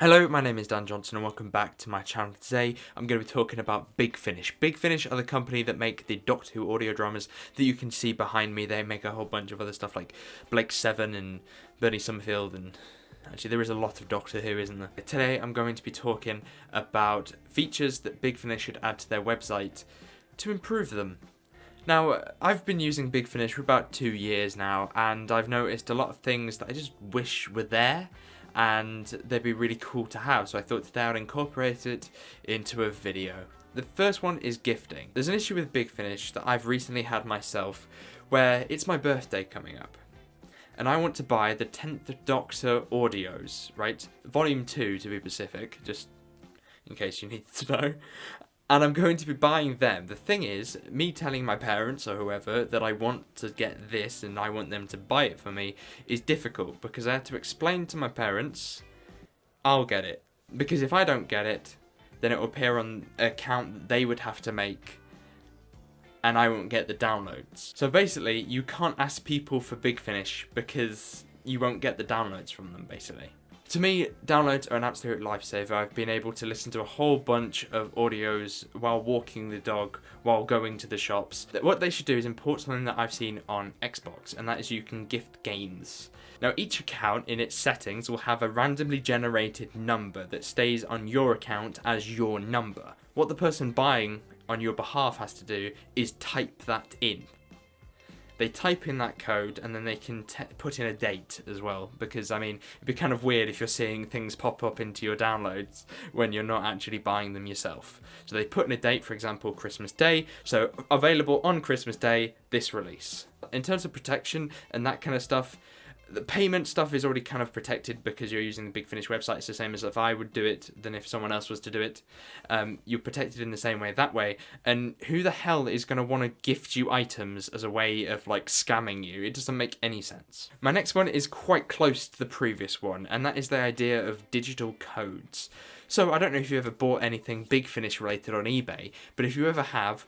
Hello, my name is Dan Johnson and welcome back to my channel. Today I'm going to be talking about Big Finish. Big Finish are the company that make the Doctor Who audio dramas that you can see behind me. They make a whole bunch of other stuff like Blake Seven and Bernie Summerfield, and actually there is a lot of Doctor Who, isn't there? Today I'm going to be talking about features that Big Finish should add to their website to improve them. Now, I've been using Big Finish for about 2 years now, and I've noticed a lot of things that I just wish were there, and they'd be really cool to have, so I thought today I'd incorporate it into a video. The first one is gifting. There's an issue with Big Finish that I've recently had myself, where it's my birthday coming up, and I want to buy the 10th Doctor audios, right? Volume 2 to be specific, just in case you need to know. And I'm going to be buying them. The thing is, me telling my parents or whoever that I want to get this and I want them to buy it for me is difficult because I have to explain to my parents, I'll get it. Because if I don't get it, then it will appear on an account that they would have to make and I won't get the downloads. So basically, you can't ask people for Big Finish because you won't get the downloads from them, basically. To me, downloads are an absolute lifesaver. I've been able to listen to a whole bunch of audios while walking the dog, while going to the shops. What they should do is import something that I've seen on Xbox, and that is you can gift games. Now, each account in its settings will have a randomly generated number that stays on your account as your number. What the person buying on your behalf has to do is type that in. They type in that code and then they can put in a date as well, because I mean it'd be kind of weird if you're seeing things pop up into your downloads when you're not actually buying them yourself. So they put in a date, for example Christmas Day, so available on Christmas Day, this release. In terms of protection and that kind of stuff, the payment stuff is already kind of protected because you're using the Big Finish website. It's the same as if I would do it than if someone else was to do it. You're protected in the same way that way. And who the hell is going to want to gift you items as a way of like scamming you? It doesn't make any sense. My next one is quite close to the previous one, and that is the idea of digital codes. So I don't know if you ever bought anything Big Finish related on eBay, but if you ever have,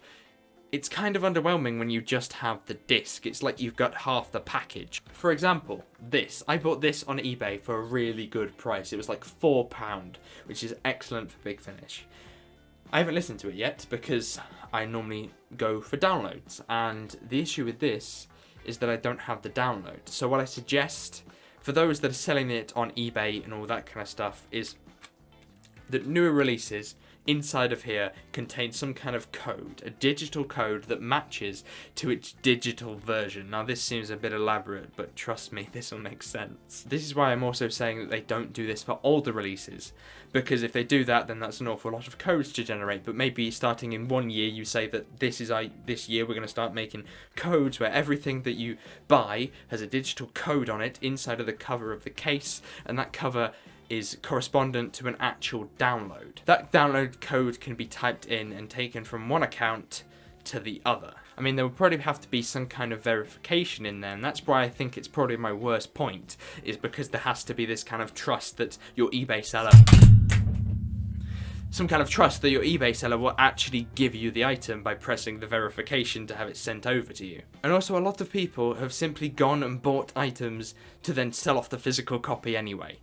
it's kind of underwhelming when you just have the disc. It's like you've got half the package. For example, this. I bought this on eBay for a really good price. It was like £4, which is excellent for Big Finish. I haven't listened to it yet because I normally go for downloads. And the issue with this is that I don't have the download. So what I suggest for those that are selling it on eBay and all that kind of stuff is that newer releases inside of here contains some kind of code, a digital code that matches to its digital version. Now this seems a bit elaborate, but trust me, this will make sense. This is why I'm also saying that they don't do this for older releases, because if they do that, then that's an awful lot of codes to generate. But maybe starting in 1 year, you say that this year we're going to start making codes where everything that you buy has a digital code on it inside of the cover of the case, and that cover is correspondent to an actual download. That download code can be typed in and taken from one account to the other. I mean, there will probably have to be some kind of verification in there, and that's why I think it's probably my worst point, is because there has to be this kind of trust that your eBay seller will actually give you the item by pressing the verification to have it sent over to you. And also, a lot of people have simply gone and bought items to then sell off the physical copy anyway.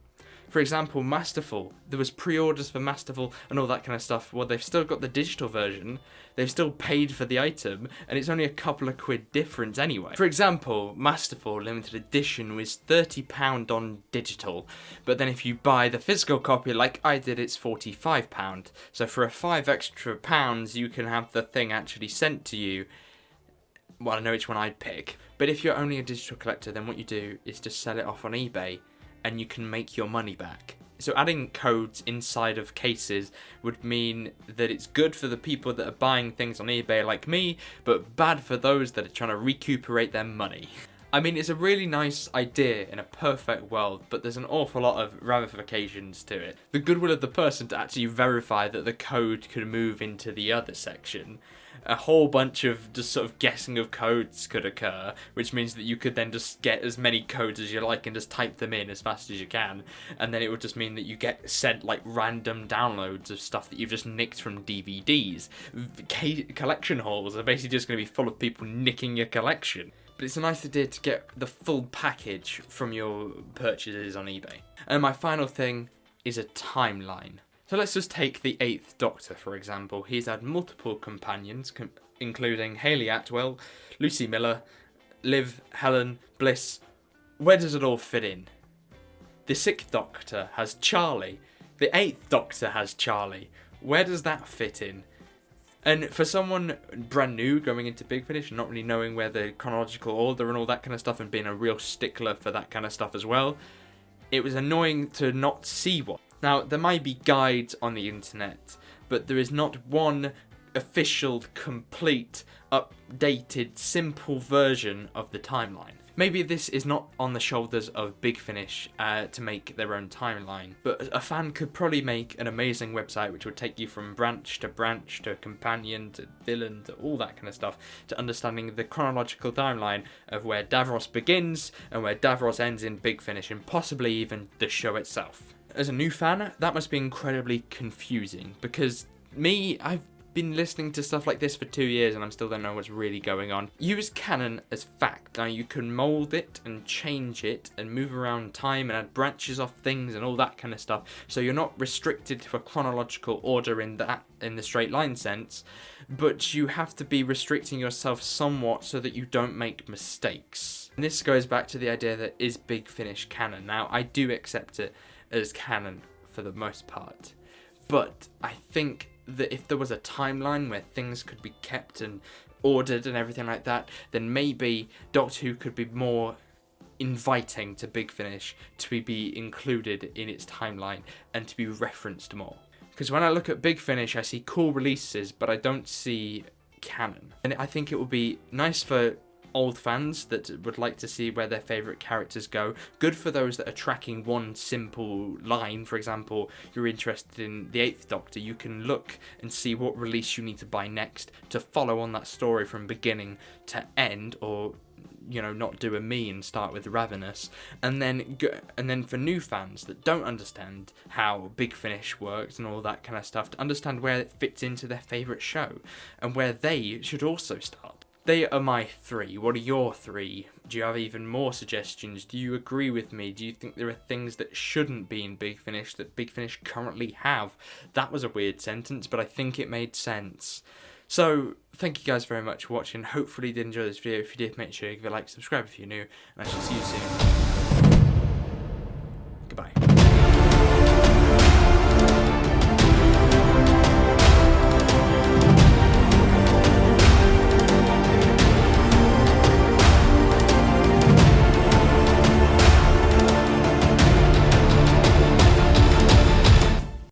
For example, Masterful. There was pre-orders for Masterful and all that kind of stuff. Well, they've still got the digital version. They've still paid for the item, and it's only a couple of quid difference anyway. For example, Masterful Limited Edition was £30 on digital, but then if you buy the physical copy like I did, it's £45. So for a £5 extra, you can have the thing actually sent to you. Well, I know which one I'd pick. But if you're only a digital collector, then what you do is just sell it off on eBay, and you can make your money back. So adding codes inside of cases would mean that it's good for the people that are buying things on eBay like me, but bad for those that are trying to recuperate their money. I mean, it's a really nice idea in a perfect world, but there's an awful lot of ramifications to it. The goodwill of the person to actually verify that the code could move into the other section. A whole bunch of just sort of guessing of codes could occur, which means that you could then just get as many codes as you like and just type them in as fast as you can, and then it would just mean that you get sent like random downloads of stuff that you've just nicked from DVDs. Collection hauls are basically just going to be full of people nicking your collection. But it's a nice idea to get the full package from your purchases on eBay. And my final thing is a timeline. So let's just take the 8th Doctor, for example. He's had multiple companions, including Hayley Atwell, Lucy Miller, Liv, Helen, Bliss. Where does it all fit in? The 6th Doctor has Charlie. The 8th Doctor has Charlie. Where does that fit in? And for someone brand new going into Big Finish and not really knowing where the chronological order and all that kind of stuff and being a real stickler for that kind of stuff as well, it was annoying to not see one. Now, there might be guides on the internet, but there is not one official, complete, updated, simple version of the timeline. Maybe this is not on the shoulders of Big Finish to make their own timeline, but a fan could probably make an amazing website which would take you from branch to companion to villain to all that kind of stuff, to understanding the chronological timeline of where Davros begins and where Davros ends in Big Finish, and possibly even the show itself. As a new fan, that must be incredibly confusing, because I've been listening to stuff like this for 2 years and I still don't know what's really going on. Use canon as fact. Now, you can mold it and change it and move around time and add branches off things and all that kind of stuff, so you're not restricted to a chronological order in the straight line sense, but you have to be restricting yourself somewhat so that you don't make mistakes. And this goes back to the idea that is Big Finish canon. Now, I do accept it as canon for the most part, but I think that if there was a timeline where things could be kept and ordered and everything like that, then maybe Doctor Who could be more inviting to Big Finish to be included in its timeline and to be referenced more. Because when I look at Big Finish, I see cool releases, but I don't see canon. And I think it would be nice for old fans that would like to see where their favourite characters go. Good for those that are tracking one simple line. For example, you're interested in the 8th Doctor, you can look and see what release you need to buy next to follow on that story from beginning to end, or not do a me and start with Ravenous. And then for new fans that don't understand how Big Finish works and all that kind of stuff, to understand where it fits into their favourite show and where they should also start. They are my 3. What are your 3? Do you have even more suggestions? Do you agree with me? Do you think there are things that shouldn't be in Big Finish that Big Finish currently have? That was a weird sentence, but I think it made sense. So, thank you guys very much for watching. Hopefully you did enjoy this video. If you did, make sure you give it a like, subscribe if you're new, and I shall see you soon.